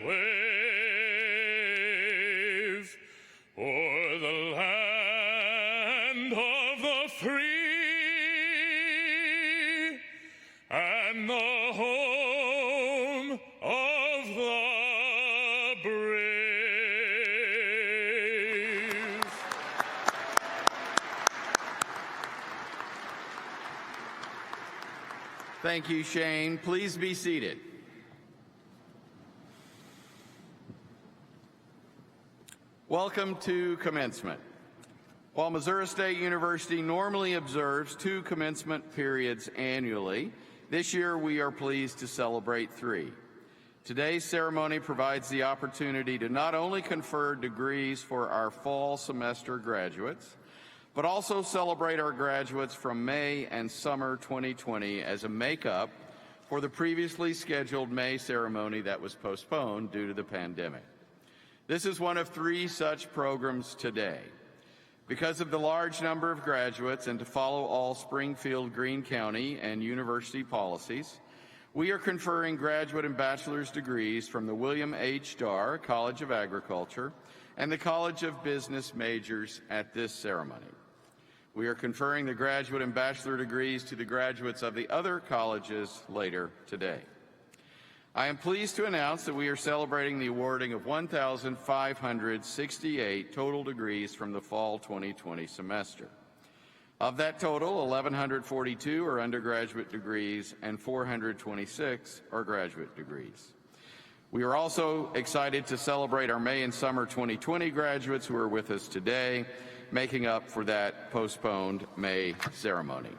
wave o'er the land of the free and the home of the brave. Thank you, Shane. Please be seated. Welcome to commencement. While Missouri State University normally observes 2 commencement periods annually, this year we are pleased to celebrate 3. Today's ceremony provides the opportunity to not only confer degrees for our fall semester graduates, but also celebrate our graduates from May and summer 2020 as a makeup for the previously scheduled May ceremony that was postponed due to the pandemic. This is one of 3 such programs today. Because of the large number of graduates and to follow all Springfield, Greene County, and university policies, we are conferring graduate and bachelor's degrees from the William H. Darr College of Agriculture and the College of Business majors at this ceremony. We are conferring the graduate and bachelor degrees to the graduates of the other colleges later today. I am pleased to announce that we are celebrating the awarding of 1,568 total degrees from the fall 2020 semester. Of that total, 1,142 are undergraduate degrees and 426 are graduate degrees. We are also excited to celebrate our May and summer 2020 graduates who are with us today, making up for that postponed May ceremony.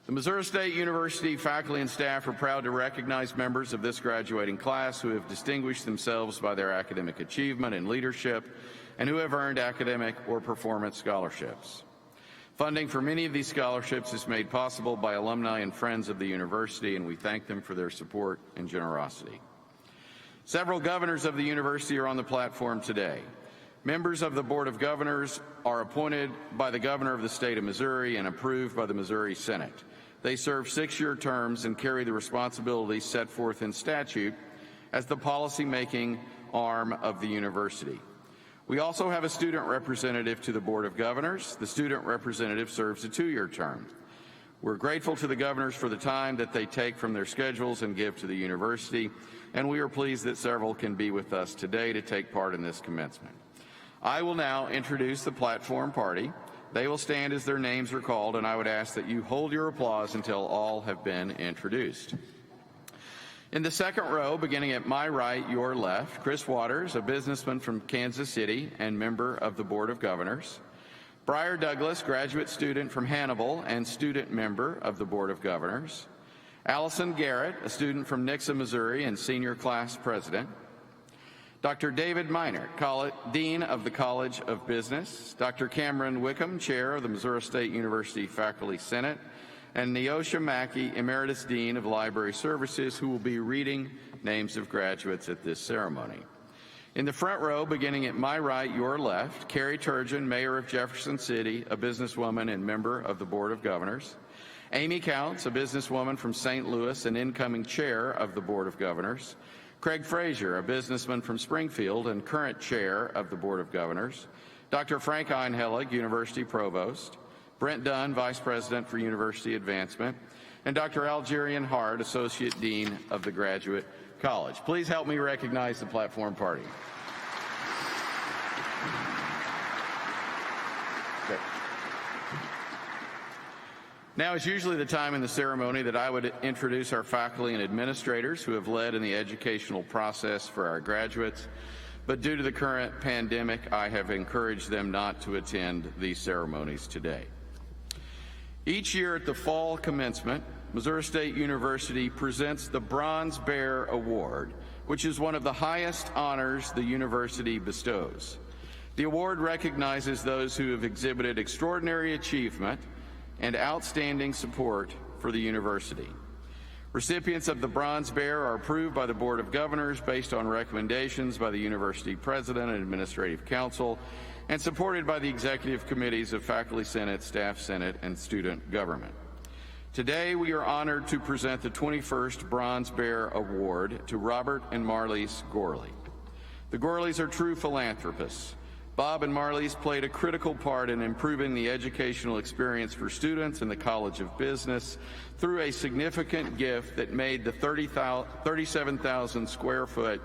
The Missouri State University faculty and staff are proud to recognize members of this graduating class who have distinguished themselves by their academic achievement and leadership and who have earned academic or performance scholarships. Funding for many of these scholarships is made possible by alumni and friends of the university, and we thank them for their support and generosity. Several governors of the university are on the platform today. Members of the Board of Governors are appointed by the Governor of the State of Missouri and approved by the Missouri Senate. They serve 6-year terms and carry the responsibilities set forth in statute as the policy-making arm of the university. We also have a student representative to the Board of Governors. The student representative serves a 2-year term. We're grateful to the governors for the time that they take from their schedules and give to the university, and we are pleased that several can be with us today to take part in this commencement. I will now introduce the platform party. They will stand as their names are called, and I would ask that you hold your applause until all have been introduced. In the second row, beginning at my right, your left, Chris Waters, a businessman from Kansas City and member of the Board of Governors. Briar Douglas, graduate student from Hannibal and student member of the Board of Governors. Allison Garrett, a student from Nixa, Missouri and senior class president. Dr. David Miner, Dean of the College of Business. Dr. Cameron Wickham, Chair of the Missouri State University Faculty Senate. And Neosha Mackey, Emeritus Dean of Library Services, who will be reading names of graduates at this ceremony. In the front row, beginning at my right, your left, Carrie Turgeon, Mayor of Jefferson City, a businesswoman and member of the Board of Governors. Amy Counts, a businesswoman from St. Louis and incoming chair of the Board of Governors. Craig Frazier, a businessman from Springfield and current chair of the Board of Governors. Dr. Frank Einhelig, University Provost. Brent Dunn, Vice President for University Advancement. And Dr. Algerian Hard, Associate Dean of the Graduate College. Please help me recognize the platform party. Okay. Now is usually the time in the ceremony that I would introduce our faculty and administrators who have led in the educational process for our graduates, but due to the current pandemic, I have encouraged them not to attend these ceremonies today. Each year at the fall commencement, Missouri State University presents the Bronze Bear Award, which is one of the highest honors the university bestows. The award recognizes those who have exhibited extraordinary achievement and outstanding support for the university. Recipients of the Bronze Bear are approved by the Board of Governors based on recommendations by the University President and Administrative Council and supported by the executive committees of Faculty Senate, Staff Senate, and Student Government. Today, we are honored to present the 21st Bronze Bear Award to Robert and Marlise Gorley. The Gorleys are true philanthropists. Bob and Marlise played a critical part in improving the educational experience for students in the College of Business through a significant gift that made the 37,000 square foot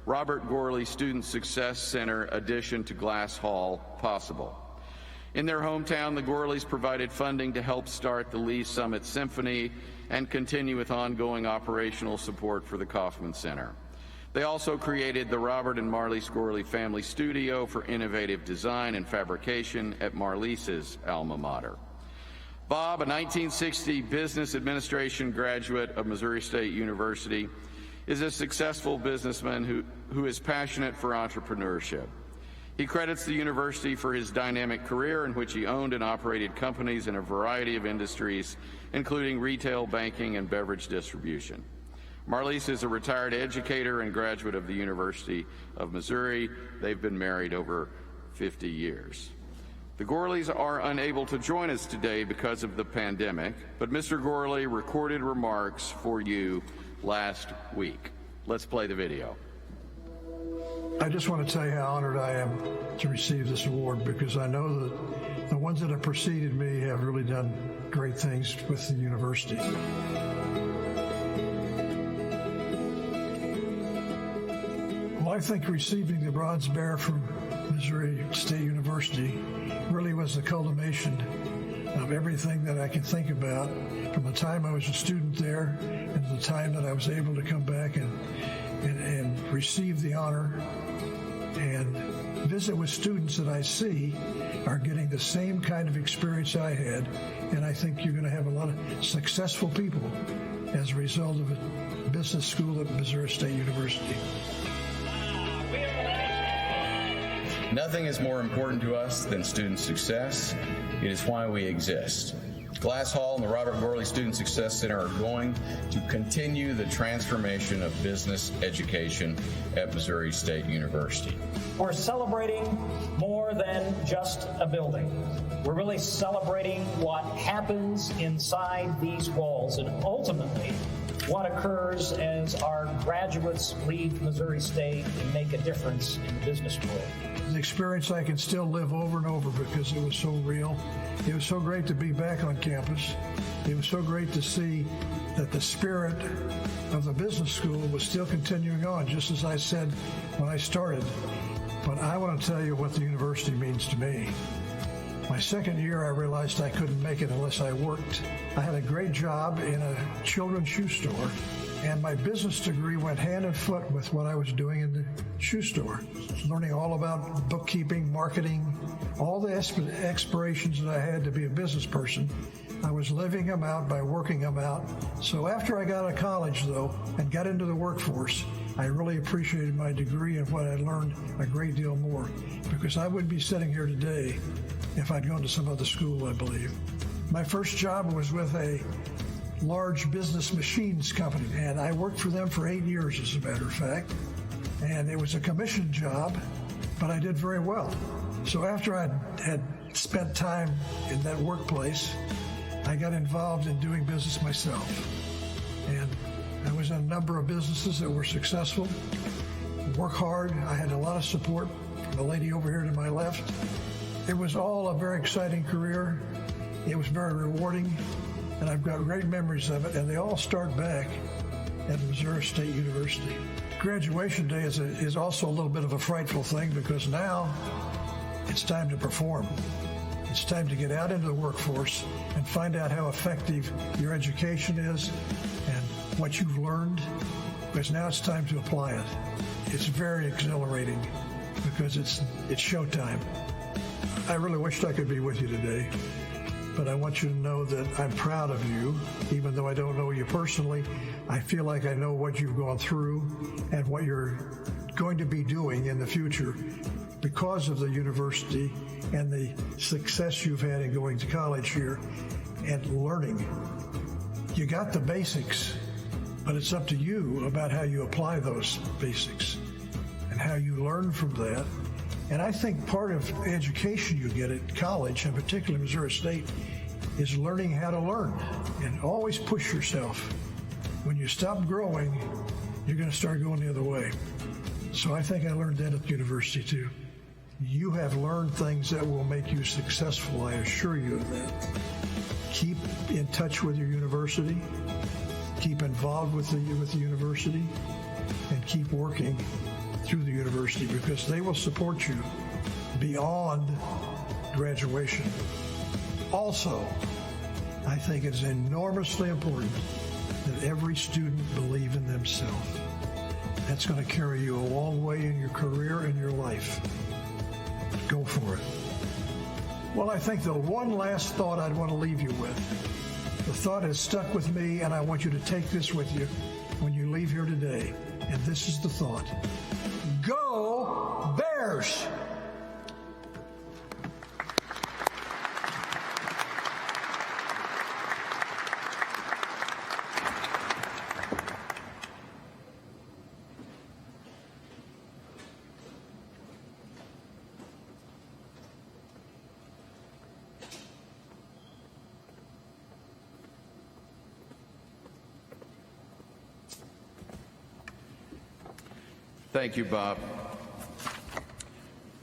Robert Gorley Student Success Center addition to Glass Hall possible. In their hometown, the Gorleys provided funding to help start the Lee Summit Symphony and continue with ongoing operational support for the Kaufman Center. They also created the Robert and Marlise Gorley Family Studio for innovative design and fabrication at Marlise's alma mater. Bob, a 1960 business administration graduate of Missouri State University, is a successful businessman who is passionate for entrepreneurship. He credits the university for his dynamic career in which he owned and operated companies in a variety of industries, including retail, banking, and beverage distribution. Marlise is a retired educator and graduate of the University of Missouri. They've been married over 50 years. The Gorleys are unable to join us today because of the pandemic, but Mr. Gorley recorded remarks for you last week. Let's play the video. I just want to tell you how honored I am to receive this award, because I know that the ones that have preceded me have really done great things with the university. Well, I think receiving the Bronze Bear from Missouri State University really was the culmination of everything that I can think about from the time I was a student there and the time that I was able to come back and receive the honor and visit with students that I see are getting the same kind of experience I had. And I think you're going to have a lot of successful people as a result of a business school at Missouri State University. Nothing is more important to us than student success. It is why we exist. Glass Hall and the Robert Gorley Student Success Center are going to continue the transformation of business education at Missouri State University. We're celebrating more than just a building. We're really celebrating what happens inside these walls and ultimately what occurs as our graduates leave Missouri State and make a difference in the business world. An experience I can still live over and over because it was so real. It was so great to be back on campus. It was so great to see that the spirit of the business school was still continuing on, just as I said when I started. But I want to tell you what the university means to me. My second year, I realized I couldn't make it unless I worked. I had a great job in a children's shoe store, and my business degree went hand in foot with what I was doing in the shoe store, learning all about bookkeeping, marketing, all the aspirations that I had to be a business person. I was living them out by working them out. So after I got out of college, though, and got into the workforce, I really appreciated my degree and what I learned a great deal more, because I wouldn't be sitting here today if I'd gone to some other school, I believe. My first job was with a large business machines company, and I worked for them for 8 years, as a matter of fact. And it was a commission job, but I did very well. So after I had spent time in that workplace, I got involved in doing business myself. And I was in a number of businesses that were successful. Work hard. I had a lot of support from the lady over here to my left. It was all a very exciting career. It was very rewarding, and I've got great memories of it, and they all start back at Missouri State University. Graduation day is also a little bit of a frightful thing, because now it's time to perform. It's time to get out into the workforce and find out how effective your education is and what you've learned, because now it's time to apply it. It's very exhilarating because it's showtime. I really wished I could be with you today, but I want you to know that I'm proud of you. Even though I don't know you personally, I feel like I know what you've gone through and what you're going to be doing in the future because of the university and the success you've had in going to college here and learning. You got the basics, but it's up to you about how you apply those basics and how you learn from that. And I think part of education you get at college, and particularly Missouri State, is learning how to learn, and always push yourself. When you stop growing, you're going to start going the other way. So I think I learned that at the university too. You have learned things that will make you successful, I assure you of that. Keep in touch with your university, keep involved with the university, and keep working through the university, because they will support you beyond graduation. Also, I think it's enormously important that every student believe in themselves. That's going to carry you a long way in your career and your life. Go for it. Well, I think the one last thought I'd want to leave you with, the thought has stuck with me, and I want you to take this with you when you leave here today. And this is the thought. Go Bears! Thank you, Bob.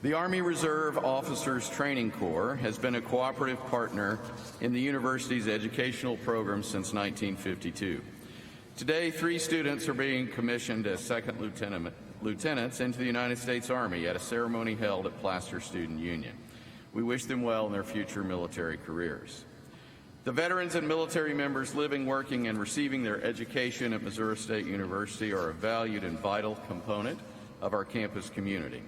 The Army Reserve Officers Training Corps has been a cooperative partner in the university's educational program since 1952. Today, 3 students are being commissioned as second lieutenants into the United States Army at a ceremony held at Plaster Student Union. We wish them well in their future military careers. The veterans and military members living, working, and receiving their education at Missouri State University are a valued and vital component of our campus community.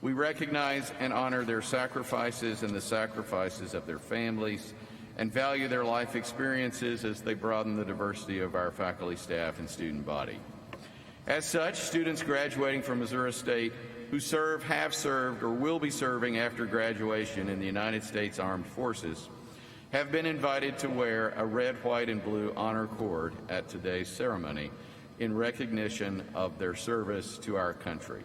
We recognize and honor their sacrifices and the sacrifices of their families, and value their life experiences as they broaden the diversity of our faculty, staff, and student body. As such, students graduating from Missouri State who serve, have served, or will be serving after graduation in the United States Armed Forces have been invited to wear a red, white, and blue honor cord at today's ceremony in recognition of their service to our country.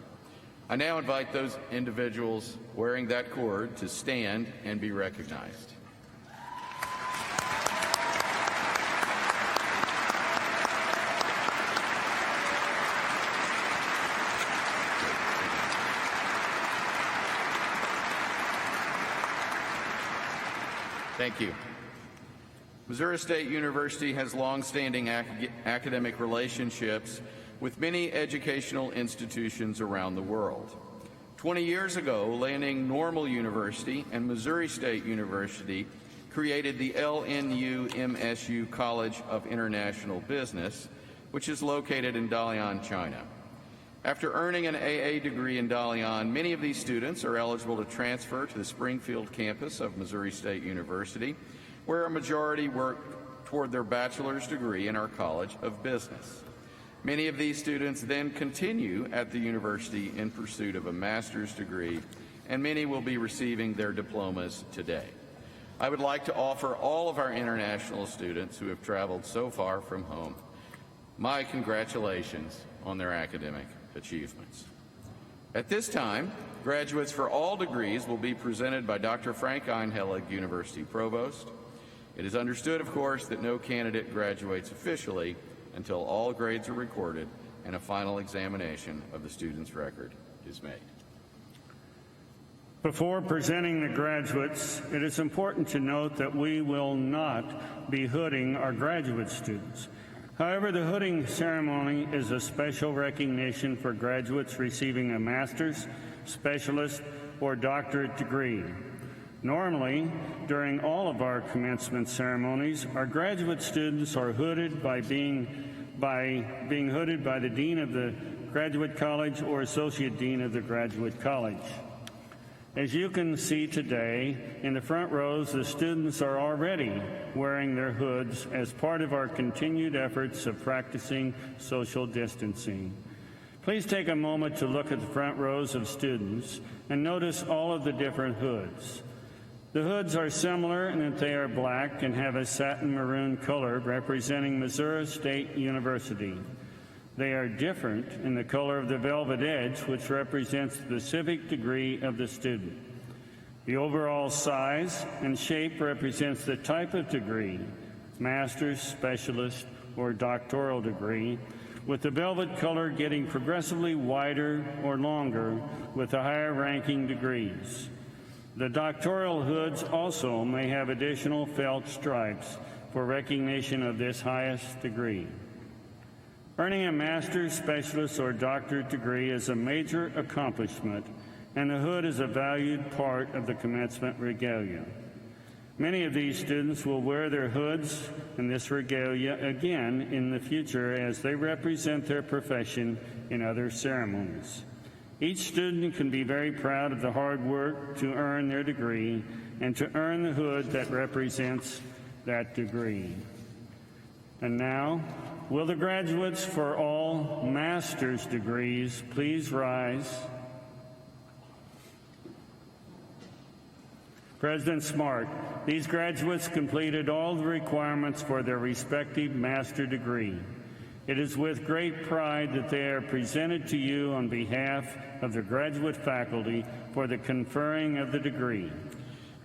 I now invite those individuals wearing that cord to stand and be recognized. Thank you. Missouri State University has long-standing academic relationships with many educational institutions around the world. 20 years ago, Lanning Normal University and Missouri State University created the LNU-MSU College of International Business, which is located in Dalian, China. After earning an AA degree in Dalian, many of these students are eligible to transfer to the Springfield campus of Missouri State University, where a majority work toward their bachelor's degree in our College of Business. Many of these students then continue at the university in pursuit of a master's degree, and many will be receiving their diplomas today. I would like to offer all of our international students who have traveled so far from home my congratulations on their academic achievements. At this time, graduates for all degrees will be presented by Dr. Frank Einhelig, University Provost. It is understood, of course, that no candidate graduates officially until all grades are recorded and a final examination of the student's record is made. Before presenting the graduates, it is important to note that we will not be hooding our graduate students. However, the hooding ceremony is a special recognition for graduates receiving a master's, specialist, or doctorate degree. Normally, during all of our commencement ceremonies, our graduate students are hooded by being hooded by the Dean of the Graduate College or Associate Dean of the Graduate College. As you can see today, in the front rows, the students are already wearing their hoods as part of our continued efforts of practicing social distancing. Please take a moment to look at the front rows of students and notice all of the different hoods. The hoods are similar in that they are black and have a satin maroon color representing Missouri State University. They are different in the color of the velvet edge, which represents the civic degree of the student. The overall size and shape represents the type of degree, master's, specialist, or doctoral degree, with the velvet color getting progressively wider or longer with the higher ranking degrees. The doctoral hoods also may have additional felt stripes for recognition of this highest degree. Earning a master's, specialist, or doctorate degree is a major accomplishment, and the hood is a valued part of the commencement regalia. Many of these students will wear their hoods and this regalia again in the future as they represent their profession in other ceremonies. Each student can be very proud of the hard work to earn their degree and to earn the hood that represents that degree. And now, will the graduates for all master's degrees please rise? President Smart, these graduates completed all the requirements for their respective master degree. It is with great pride that they are presented to you on behalf of the graduate faculty for the conferring of the degree.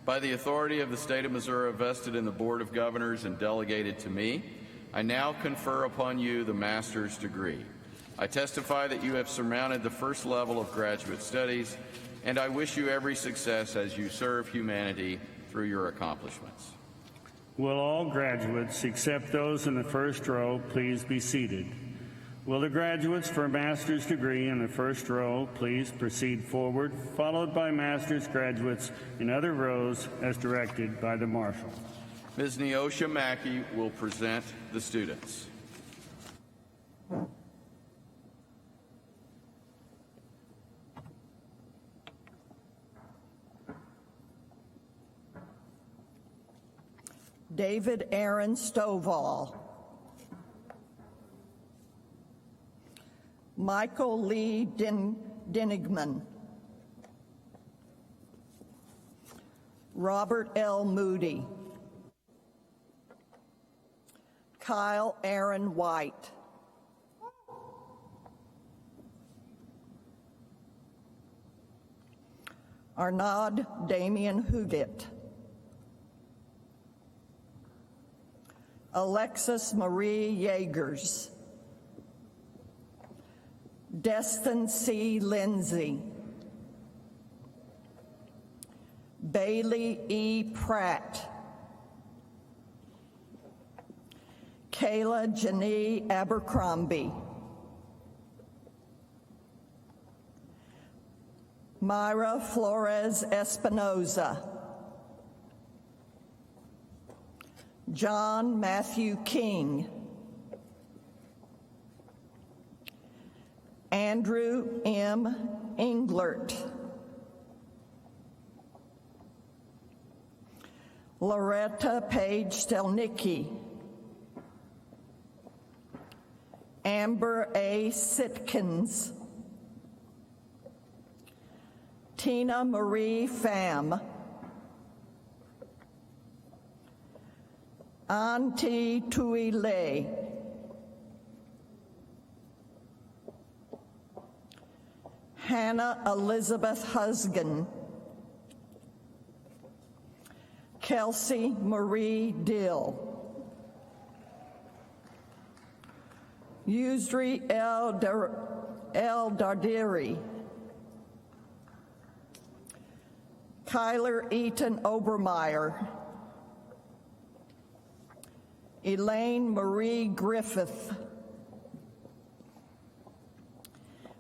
By the authority of the state of Missouri vested in the Board of Governors and delegated to me, I now confer upon you the master's degree. I testify that you have surmounted the first level of graduate studies, and I wish you every success as you serve humanity through your accomplishments. Will all graduates, except those in the first row, please be seated? Will the graduates for a master's degree in the first row please proceed forward, followed by master's graduates in other rows as directed by the marshal. Ms. Neosha Mackey will present the students. David Aaron Stovall. Michael Lee Dinigman. Robert L. Moody. Kyle Aaron White. Arnaud Damian Huguet. Alexis Marie Yeagers. Destin C. Lindsay. Bailey E. Pratt. Kayla Janie Abercrombie. Myra Flores Espinoza. John Matthew King. Andrew M. Englert. Loretta Page Stelnicki. Amber A. Sitkins. Tina Marie Pham. Auntie Tui Le. Hannah Elizabeth Husgan. Kelsey Marie Dill. Yusri El Dardiri. Kyler Eaton Obermeyer. Elaine Marie Griffith.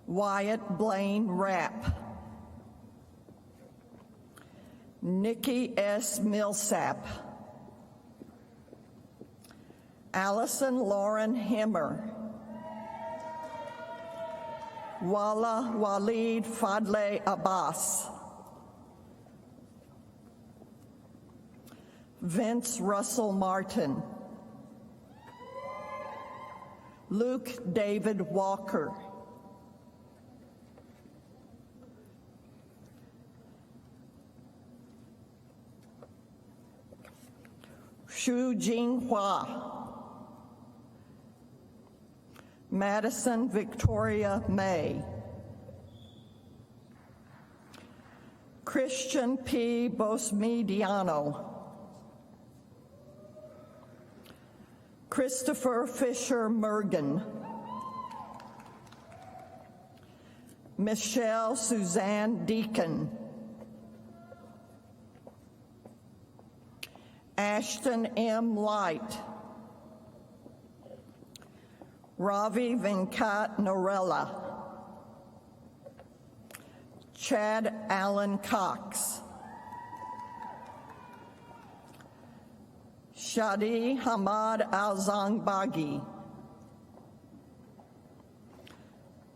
Wyatt Blaine Rapp. Nikki S. Millsap. Allison Lauren Himmer. Wala Walid Fadle Abbas. Vince Russell Martin. Luke David Walker. Xu Jinghua. Madison Victoria May. Christian P. Bosmediano, Christopher Fisher Mergen, Michelle Suzanne Deacon, Ashton M. Light, Ravi Venkat Norella, Chad Allen Cox, Shadi Hamad Al-Zangbagi,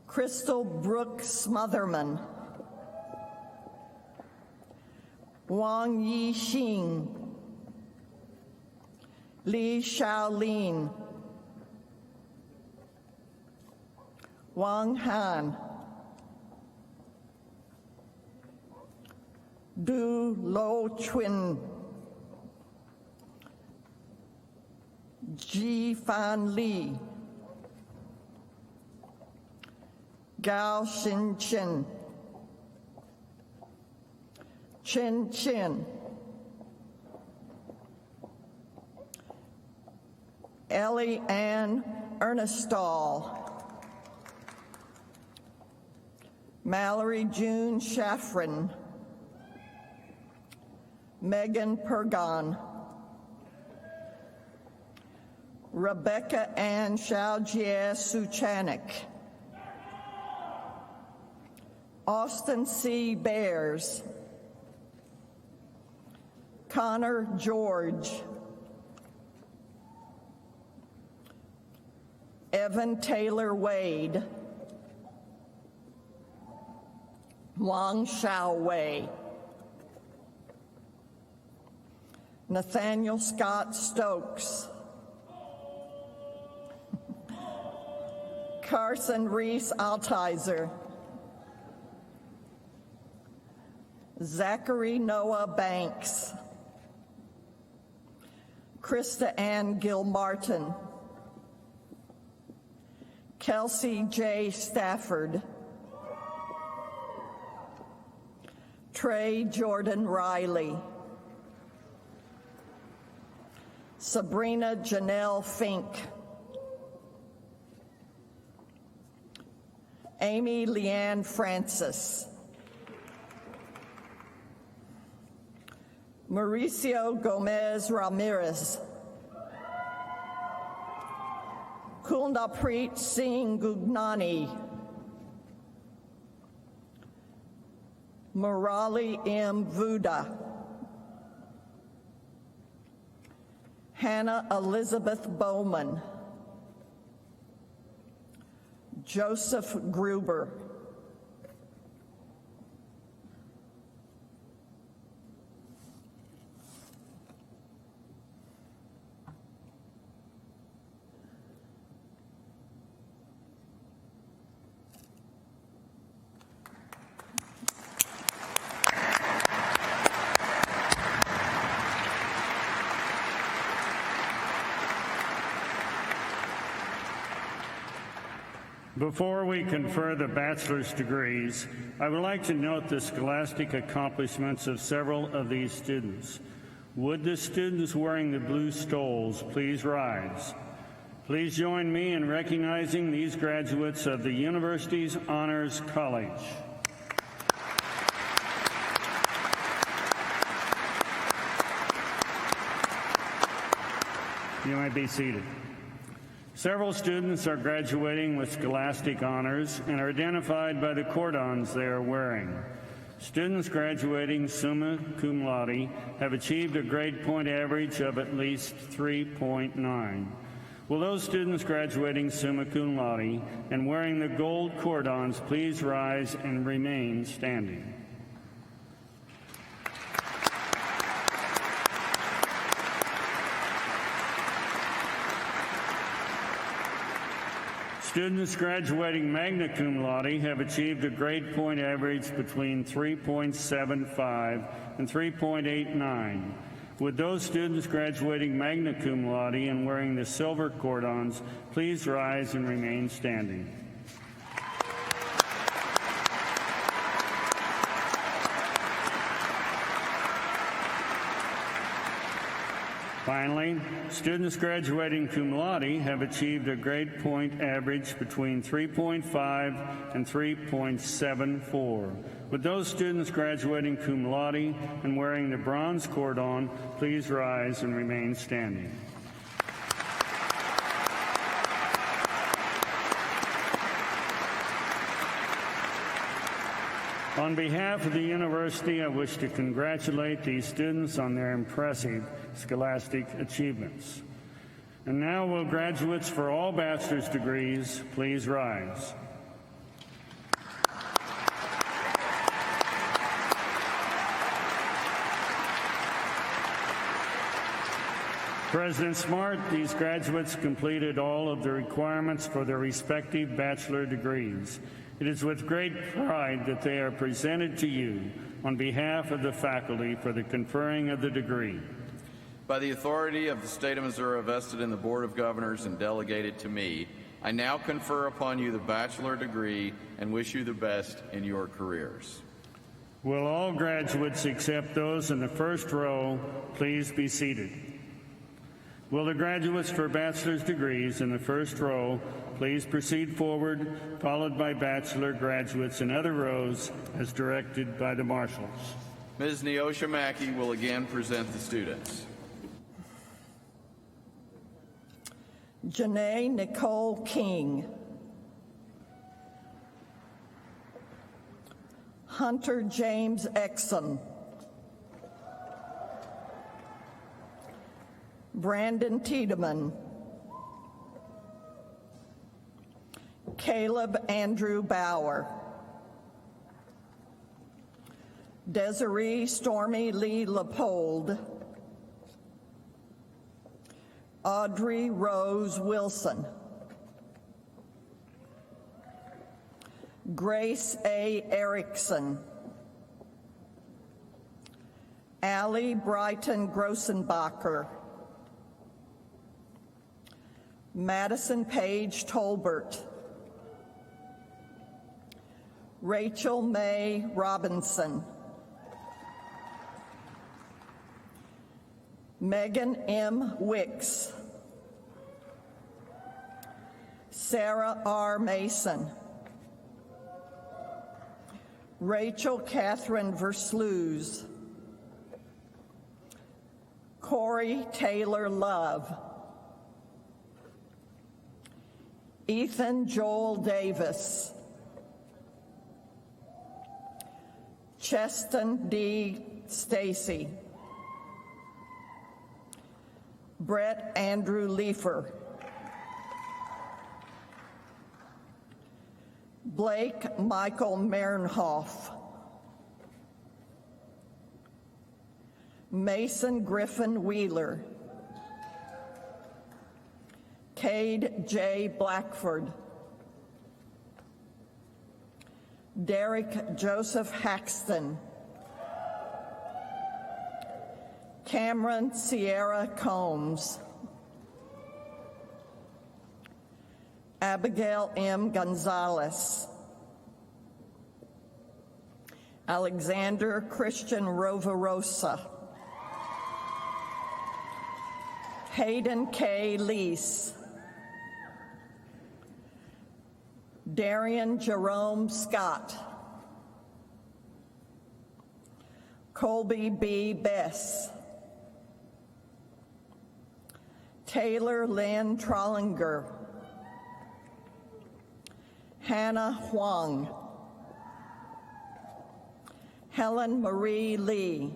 Crystal Brooke Smotherman, Wang Yi Xing, Li Xiaolin, Wang Han, Du Lo Chun, Ji Fan Li, Gao Xin Chen, Chen Chen, Ellie Ann Ernestall, Mallory June Shaffrin, Megan Pergon, Rebecca Ann Xiaojie Suchanik, Austin C. Bears, Connor George, Evan Taylor Wade, Wang Xiao Wei, Nathaniel Scott Stokes, Carson Reese Altizer, Zachary Noah Banks, Krista Ann Gilmartin, Kelsey J. Stafford, Trey Jordan Riley, Sabrina Janelle Fink, Amy Leanne Francis, Mauricio Gomez Ramirez, Kulnapreet Singh Gugnani, Murali M. Vuda, Hannah Elizabeth Bowman, Joseph Gruber, Before we confer the bachelor's degrees, I would like to note the scholastic accomplishments of several of these students. Would the students wearing the blue stoles please rise? Please join me in recognizing these graduates of the University's Honors College. You may be seated. Several students are graduating with scholastic honors and are identified by the cordons they are wearing. Students graduating summa cum laude have achieved a grade point average of at least 3.9. Will those students graduating summa cum laude and wearing the gold cordons please rise and remain standing? Students graduating magna cum laude have achieved a grade point average between 3.75 and 3.89. Would those students graduating magna cum laude and wearing the silver cordons please rise and remain standing? Finally, students graduating cum laude have achieved a grade point average between 3.5 and 3.74. With those students graduating cum laude and wearing the bronze cordon, please rise and remain standing. On behalf of the university, I wish to congratulate these students on their impressive scholastic achievements. And now will graduates for all bachelor's degrees please rise. President Smart, these graduates completed all of the requirements for their respective bachelor degrees. It is with great pride that they are presented to you on behalf of the faculty for the conferring of the degree. By the authority of the state of Missouri vested in the Board of Governors and delegated to me, I now confer upon you the bachelor degree and wish you the best in your careers. Will all graduates except those in the first row please be seated? Will the graduates for bachelor's degrees in the first row please proceed forward, followed by bachelor graduates in other rows as directed by the marshals. Ms. Neosha Mackey will again present the students. Janae Nicole King. Hunter James Exum. Brandon Tiedemann. Caleb Andrew Bauer. Desiree Stormy Lee Leopold. Audrey Rose Wilson. Grace A. Erickson. Allie Brighton Grossenbacher. Madison Page Tolbert. Rachel May Robinson. Megan M. Wicks. Sarah R. Mason. Rachel Catherine Verslues. Corey Taylor Love. Ethan Joel Davis. Cheston D. Stacy. Brett Andrew Leifer. Blake Michael Mernhoff. Mason Griffin Wheeler. Cade J. Blackford. Derek Joseph Haxton. Cameron Sierra Combs. Abigail M. Gonzalez. Alexander Christian Roverosa. Hayden K. Lease. Darian Jerome Scott. Colby B. Bess. Taylor Lynn Trollinger. Hannah Huang. Helen Marie Lee.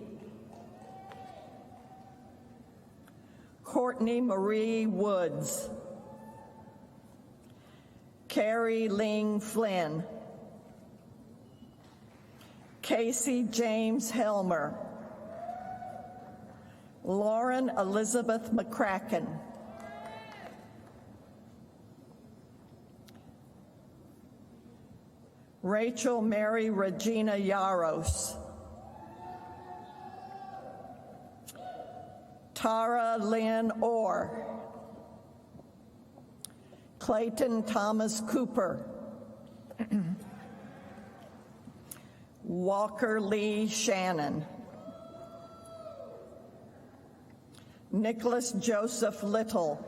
Courtney Marie Woods. Carrie Ling Flynn. Casey James Helmer. Lauren Elizabeth McCracken. Rachel Mary Regina Yaros. Tara Lynn Orr. Clayton Thomas Cooper. Walker Lee Shannon. Nicholas Joseph Little,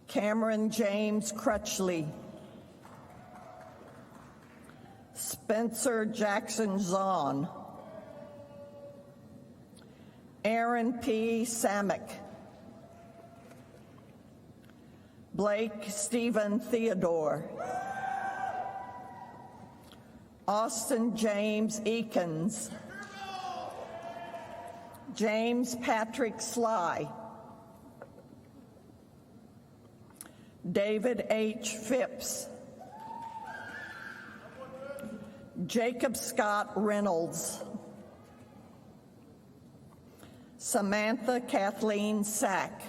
Cameron James Crutchley, Spencer Jackson Zahn, Aaron P. Samick, Blake Stephen Theodore, Austin James Eakins, James Patrick Sly, David H. Phipps, Jacob Scott Reynolds, Samantha Kathleen Sack,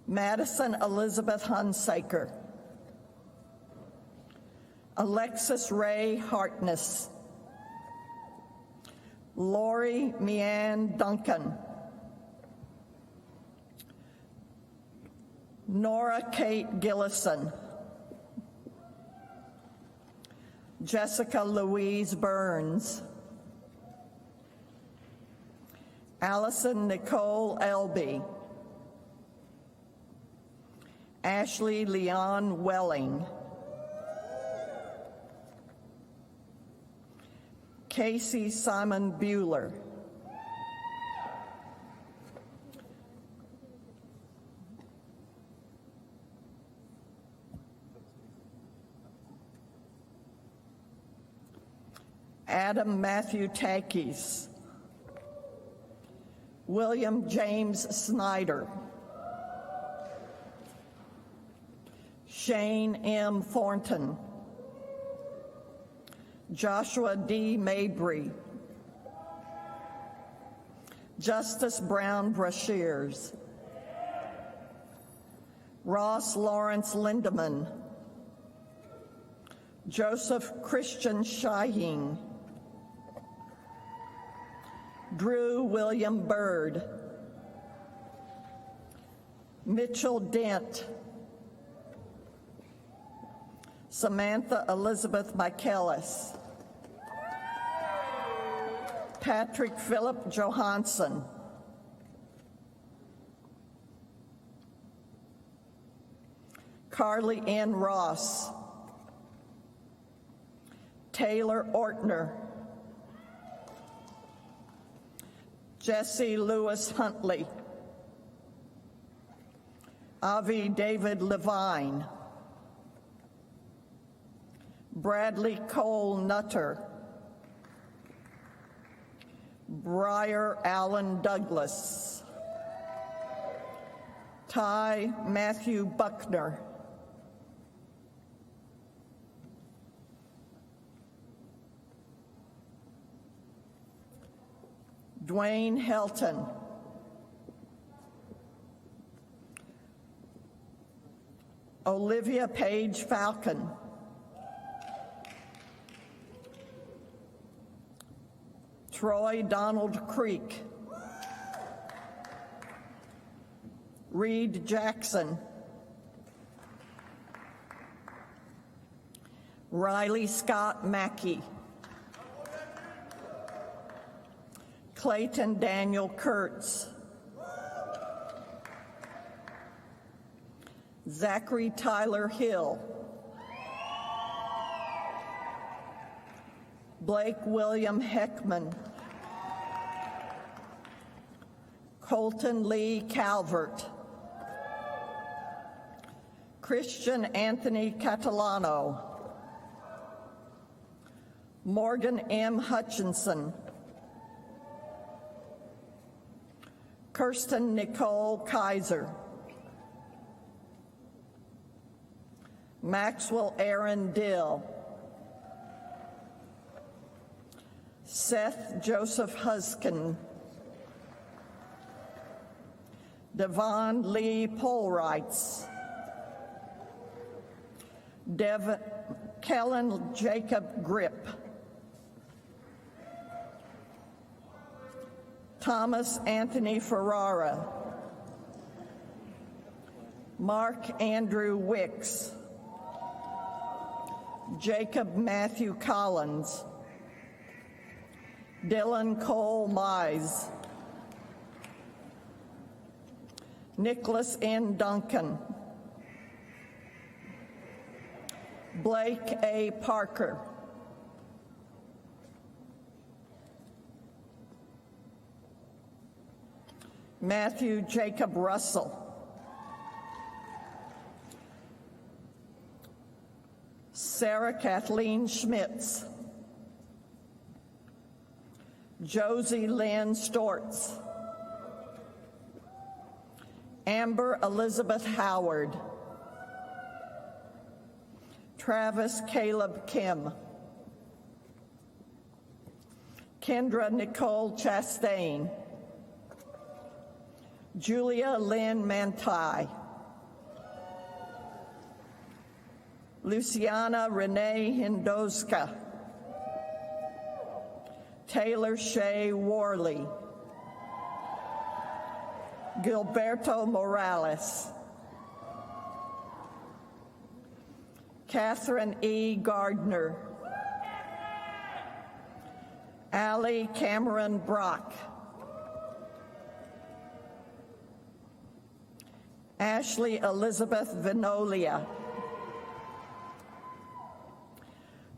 Madison Elizabeth Hunsaker, Alexis Ray Hartness, Lori Meanne Duncan, Nora Kate Gillison, Jessica Louise Burns, Allison Nicole Elby, Ashley Leon Welling, Casey Simon Bueller, Adam Matthew Takis, William James Snyder, Shane M. Thornton, Joshua D. Mabry, Justice Brown Brashears, Ross Lawrence Lindeman, Joseph Christian Shaheen, Drew William Bird, Mitchell Dent, Samantha Elizabeth Michaelis, Patrick Philip Johansson, Carly N. Ross, Taylor Ortner, Jesse Lewis Huntley, Avi David Levine, Bradley Cole Nutter, Briar Allen Douglas, Ty Matthew Buckner, Dwayne Helton, Olivia Page Falcon, Troy Donald Creek, Reed Jackson, Riley Scott Mackey, Clayton Daniel Kurtz, Zachary Tyler Hill, Blake William Heckman, Colton Lee Calvert, Christian Anthony Catalano, Morgan M. Hutchinson, Kirsten Nicole Kaiser, Maxwell Aaron Dill, Seth Joseph Huskin, Devon Lee Polreitz, Kellen Jacob Grip, Thomas Anthony Ferrara, Mark Andrew Wicks, Jacob Matthew Collins, Dylan Cole Mize, Nicholas N. Duncan, Blake A. Parker, Matthew Jacob Russell, Sarah Kathleen Schmitz, Josie Lynn Stortz, Amber Elizabeth Howard, Travis Caleb Kim, Kendra Nicole Chastain, Julia Lynn Manti, Luciana Renee Hindozka, Taylor Shea Worley, Gilberto Morales, Catherine E. Gardner, Allie Cameron Brock, Ashley Elizabeth Vinolia,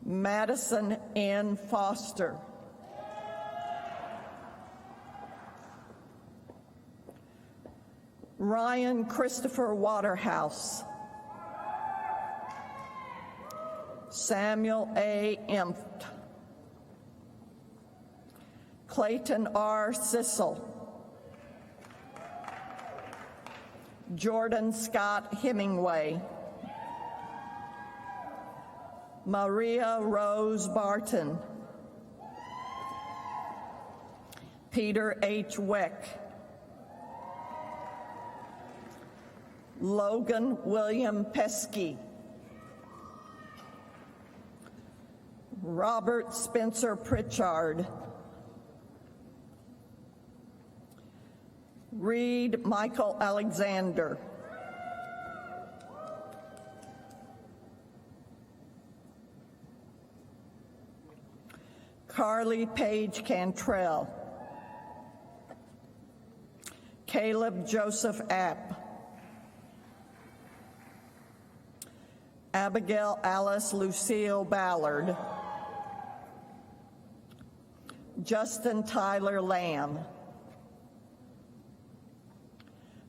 Madison N. Foster, Ryan Christopher Waterhouse, Samuel A. Impt, Clayton R. Sissel, Jordan Scott Hemingway, Maria Rose Barton, Peter H. Weck, Logan William Pesky, Robert Spencer Pritchard, Reed Michael Alexander, Carly Page Cantrell, Caleb Joseph App, Abigail Alice Lucille Ballard, Justin Tyler Lamb,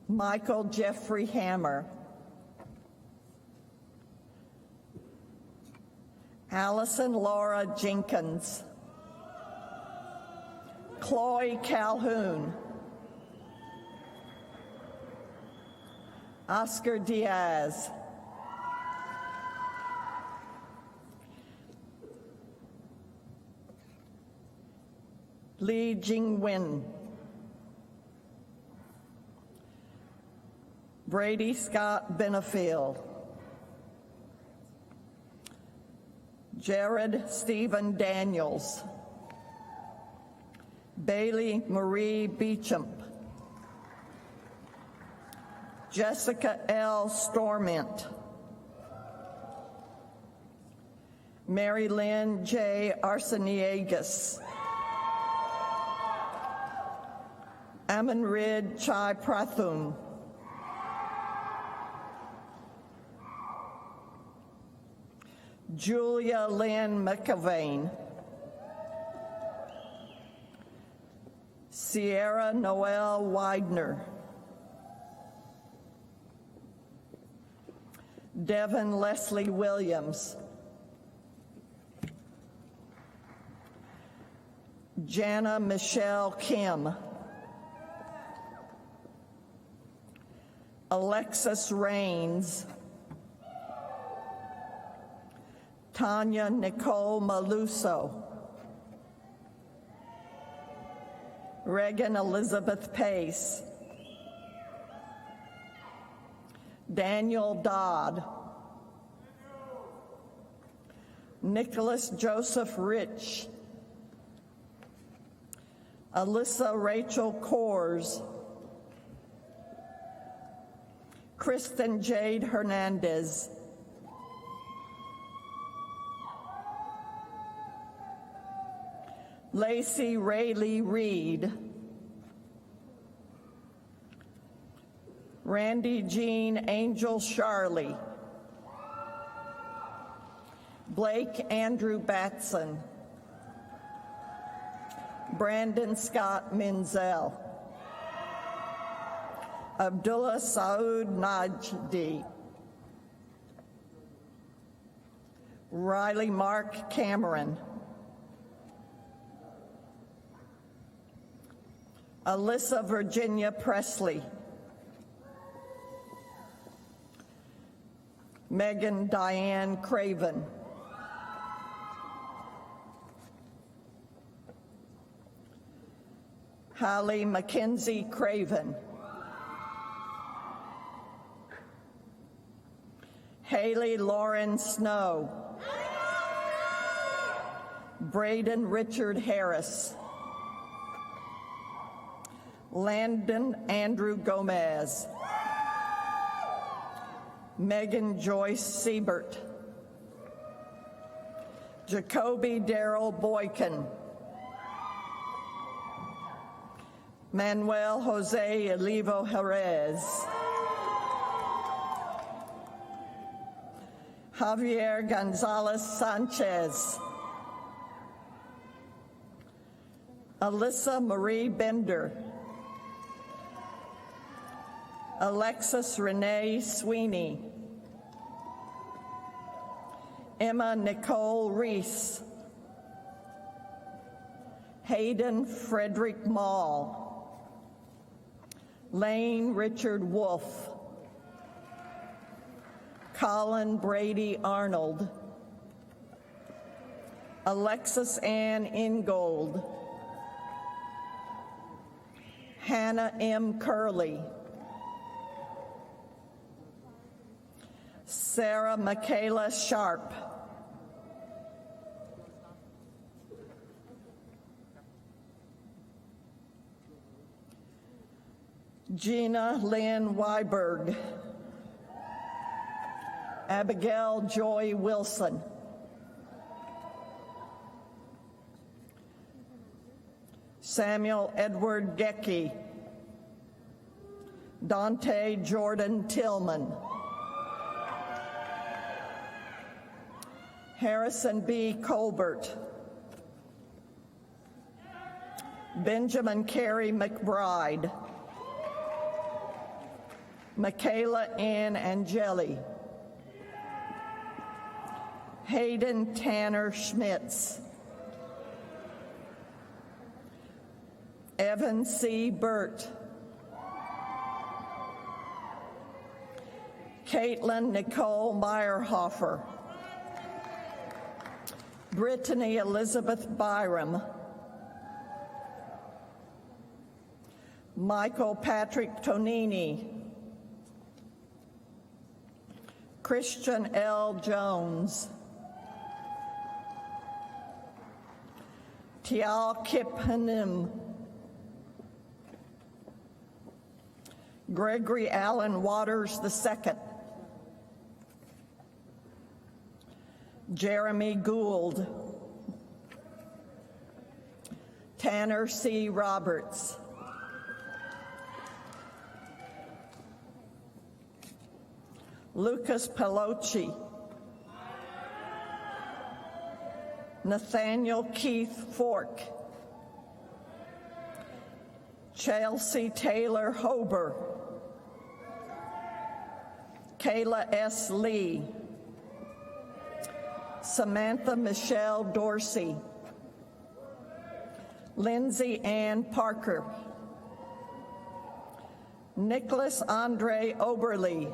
Michael Jeffrey Hammer, Allison Laura Jenkins, Chloe Calhoun, Oscar Diaz, Lee Jingwen, Brady Scott Benefield, Jared Stephen Daniels, Bailey Marie Beecham, Jessica L. Stormint, Mary Lynn J. Arseniegas, Amanrid Chai Prathun, Julia Lynn McAvain, Sierra Noel Widener, Devin Leslie Williams, Jana Michelle Kim, Alexis Rains, Tanya Nicole Maluso, Regan Elizabeth Pace, Daniel Dodd, Nicholas Joseph Rich, Alyssa Rachel Kors, Kristen Jade Hernandez, Lacey Rayleigh Reed, Randy Jean Angel Charlie, Blake Andrew Batson, Brandon Scott Menzel, Abdullah Saud Najdi, Riley Mark Cameron, Alyssa Virginia Presley, Megan Diane Craven, Holly Mackenzie Craven, Haley Lauren Snow, Braden Richard Harris, Landon Andrew Gomez, Megan Joyce Siebert, Jacoby Darrell Boykin, Manuel Jose Elivo Jerez, Javier Gonzalez Sanchez, Alyssa Marie Bender, Alexis Renee Sweeney, Emma Nicole Reese, Hayden Frederick Mall, Lane Richard Wolf, Colin Brady Arnold, Alexis Ann Ingold, Hannah M. Curley, Sarah Michaela Sharp, Gina Lynn Weiberg, Abigail Joy Wilson, Samuel Edward Gecky, Dante Jordan Tillman, Harrison B. Colbert, Benjamin Carey McBride, Michaela Ann Angeli, Hayden Tanner Schmitz, Evan C. Burt, Caitlin Nicole Meyerhofer, Brittany Elizabeth Byram, Michael Patrick Tonini, Christian L. Jones, Tial Kip Hanim, Gregory Allen Waters II, Jeremy Gould, Tanner C. Roberts, Lucas Pelocci, Nathaniel Keith Fork, Chelsea Taylor Hober, Kayla S. Lee, Samantha Michelle Dorsey, Lindsay Ann Parker, Nicholas Andre Oberly,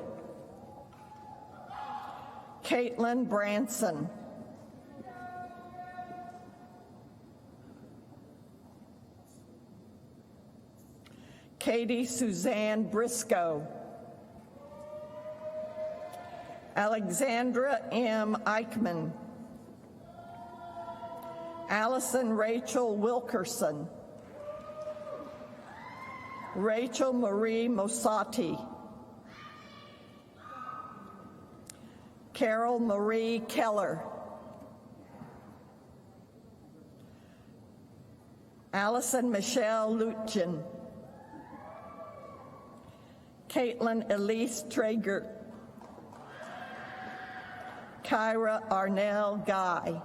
Caitlin Branson, Katie Suzanne Briscoe, Alexandra M. Eichmann, Allison Rachel Wilkerson, Rachel Marie Mossati, Carol Marie Keller, Allison Michelle Lutjen, Caitlin Elise Traeger, Kyra Arnell Guy,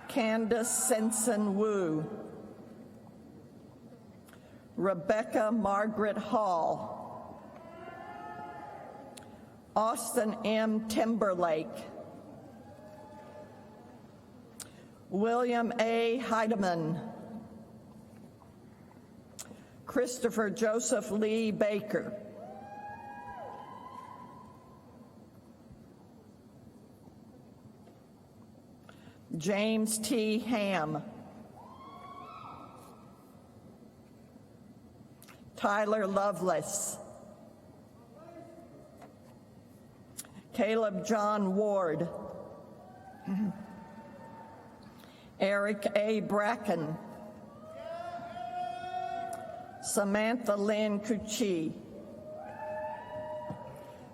Candace Sensen Wu, Rebecca Margaret Hall, Austin M. Timberlake, William A. Heidemann, Christopher Joseph Lee Baker, James T. Ham, Tyler Lovelace, Caleb John Ward, Eric A. Bracken, Samantha Lynn Cucci,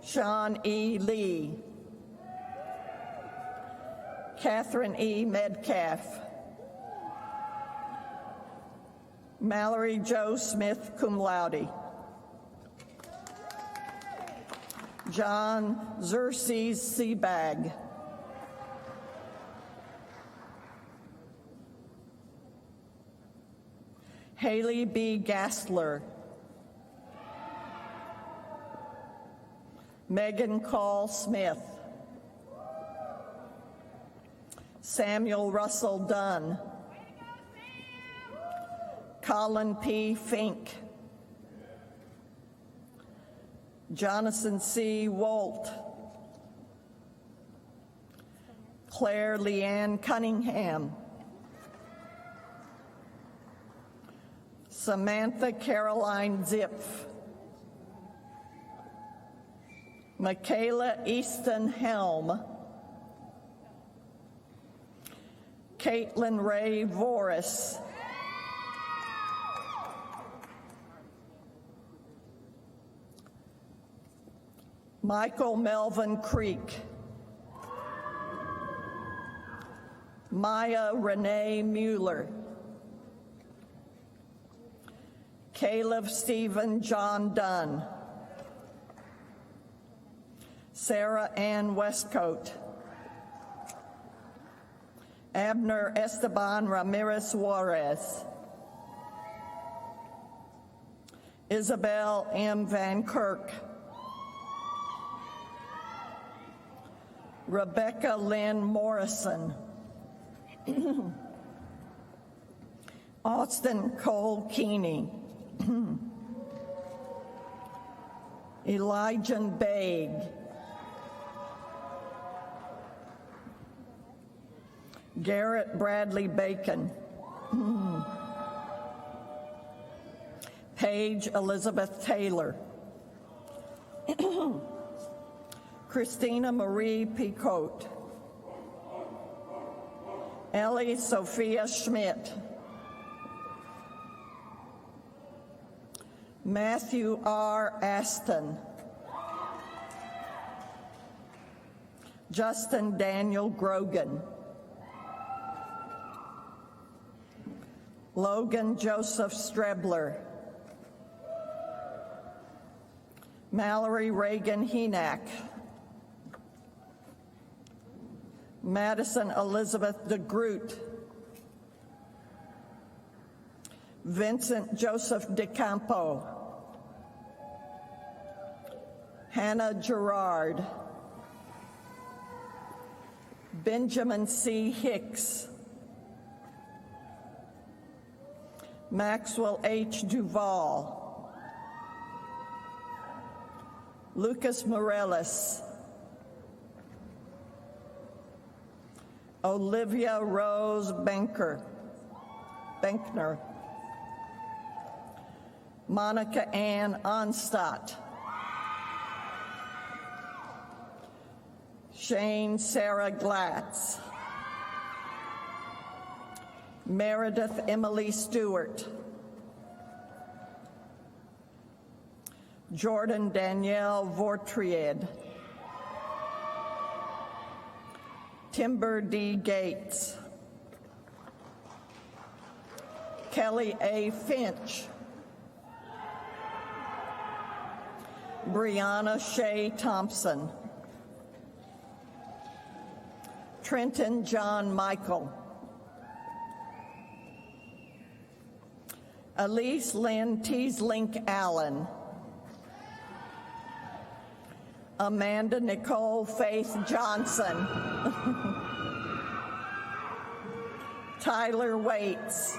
Sean E. Lee, Catherine E. Metcalf, Mallory Jo Smith, cum laude, John Xerxes Seabag, Haley B. Gassler, Megan Call Smith, Samuel Russell Dunn, Colin P. Fink, Jonathan C. Wolt, Claire Leanne Cunningham, Samantha Caroline Zipf, Michaela Easton Helm, Caitlin Ray Voris, Michael Melvin Creek, Maya Renee Mueller, Caleb Stephen John Dunn, Sarah Ann Westcoat, Abner Esteban Ramirez Juarez, Isabel M. Van Kirk, Rebecca Lynn Morrison, Austin Cole Keeney, Elijah Baig, Garrett Bradley Bacon, Paige Elizabeth Taylor, Christina Marie Picote, Ellie Sophia Schmidt, Matthew R. Aston, Justin Daniel Grogan, Logan Joseph Strebler, Mallory Reagan Henack, Madison Elizabeth DeGroot, Vincent Joseph DeCampo, Hannah Gerard, Benjamin C. Hicks, Maxwell H. Duval, Lucas Morellis, Olivia Rose Benkner, Monica Ann Onstadt, Shane Sarah Glatz, Meredith Emily Stewart, Jordan Danielle Vortried, Timber D. Gates, Kelly A. Finch, Brianna Shea Thompson, Trenton John Michael, Elise Lynn Teeslink Allen, Amanda Nicole Faith Johnson, Tyler Waits,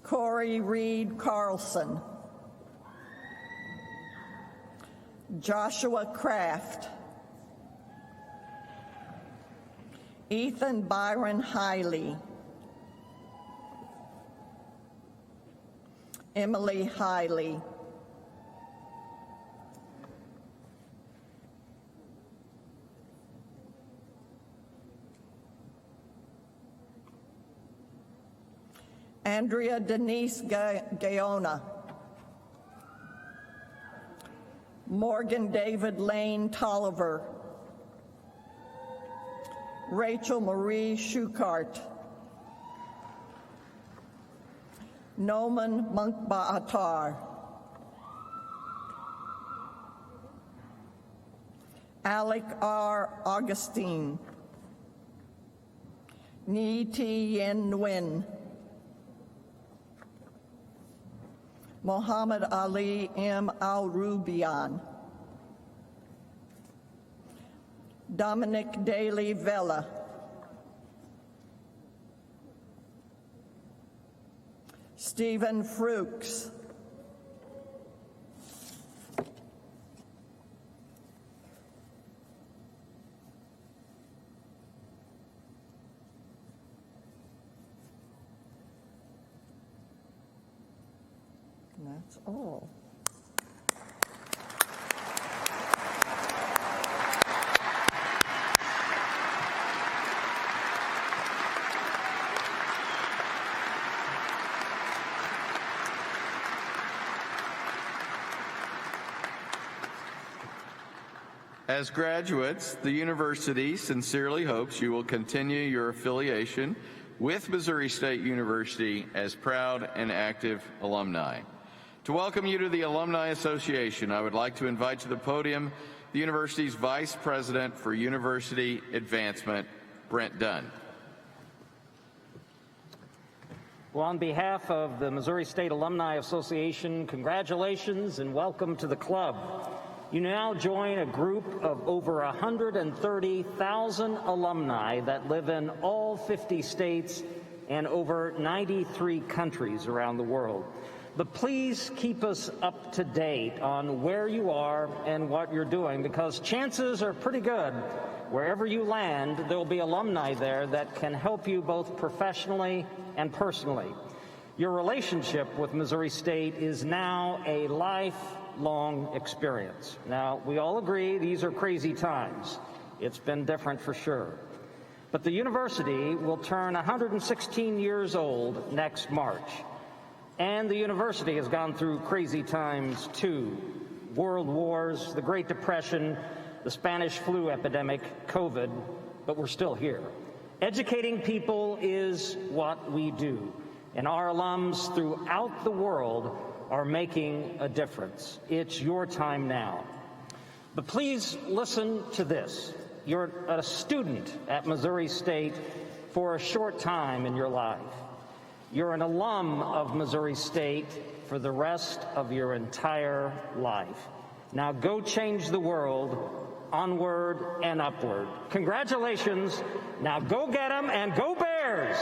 Corey Reed Carlson, Joshua Kraft, Ethan Byron Hiley, Emily Hiley, Andrea Denise Gaona, Morgan David Lane Tolliver, Rachel Marie Shukart, Noman Munkba-Attar, Alec R. Augustine, Ni T. Yen Nguyen, Muhammad Ali M. Al-Rubian, Dominic Daly Vela, Stephen Fruchs, and that's all. As graduates, the university sincerely hopes you will continue your affiliation with Missouri State University as proud and active alumni. To welcome you to the Alumni Association, I would like to invite to the podium the university's Vice President for University Advancement, Brent Dunn. Well, on behalf of the Missouri State Alumni Association, congratulations and welcome to the club. You now join a group of over 130,000 alumni that live in all 50 states and over 93 countries around the world. But please keep us up to date on where you are and what you're doing, because chances are pretty good wherever you land, there will be alumni there that can help you both professionally and personally. Your relationship with Missouri State is now a lifelong experience. Now, we all agree these are crazy times. It's been different for sure. But the university will turn 116 years old next March. And the university has gone through crazy times too. World wars, the Great Depression, the Spanish flu epidemic, COVID, but we're still here. Educating people is what we do. And our alums throughout the world are making a difference. It's your time now. But please listen to this. You're a student at Missouri State for a short time in your life. You're an alum of Missouri State for the rest of your entire life. Now go change the world, onward and upward. Congratulations. Now go get them and go Bears!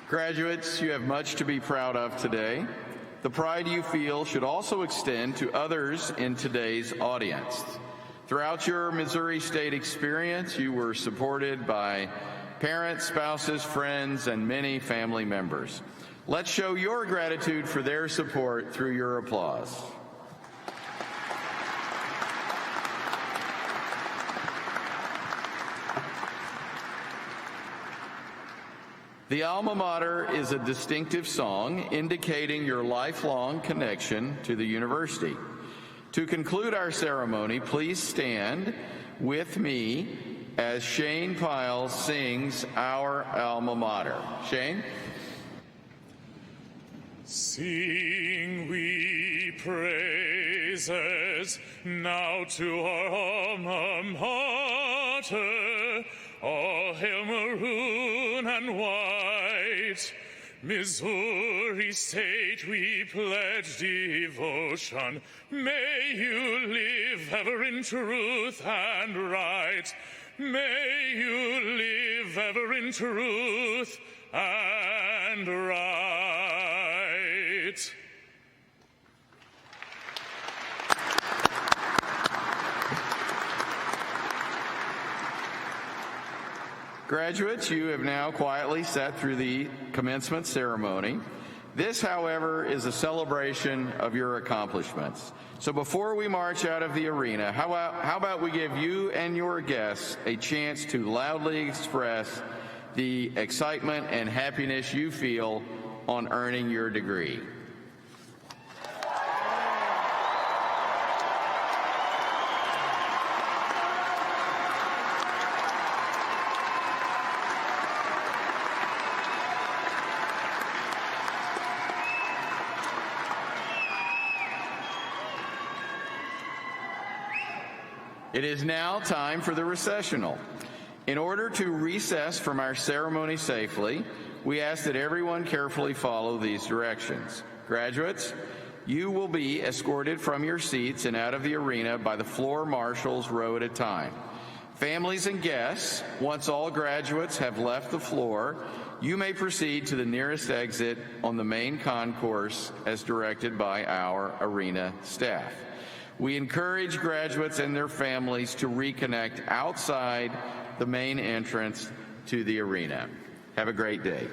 Graduates, you have much to be proud of today. The pride you feel should also extend to others in today's audience. Throughout your Missouri State experience, you were supported by parents, spouses, friends, and many family members. Let's show your gratitude for their support through your applause. The Alma Mater is a distinctive song indicating your lifelong connection to the university. To conclude our ceremony, please stand with me as Shane Piles sings our Alma Mater. Shane? Sing we praises now to our alma mater, all hail maroon and white. Missouri State we pledge devotion, may you live ever in truth and right. May you live ever in truth and right. Graduates, you have now quietly sat through the commencement ceremony. This, however, is a celebration of your accomplishments. So before we march out of the arena, how about we give you and your guests a chance to loudly express the excitement and happiness you feel on earning your degree. It is now time for the recessional. In order to recess from our ceremony safely, we ask that everyone carefully follow these directions. Graduates, you will be escorted from your seats and out of the arena by the floor marshals row at a time. Families and guests, once all graduates have left the floor, you may proceed to the nearest exit on the main concourse as directed by our arena staff. We encourage graduates and their families to reconnect outside the main entrance to the arena. Have a great day.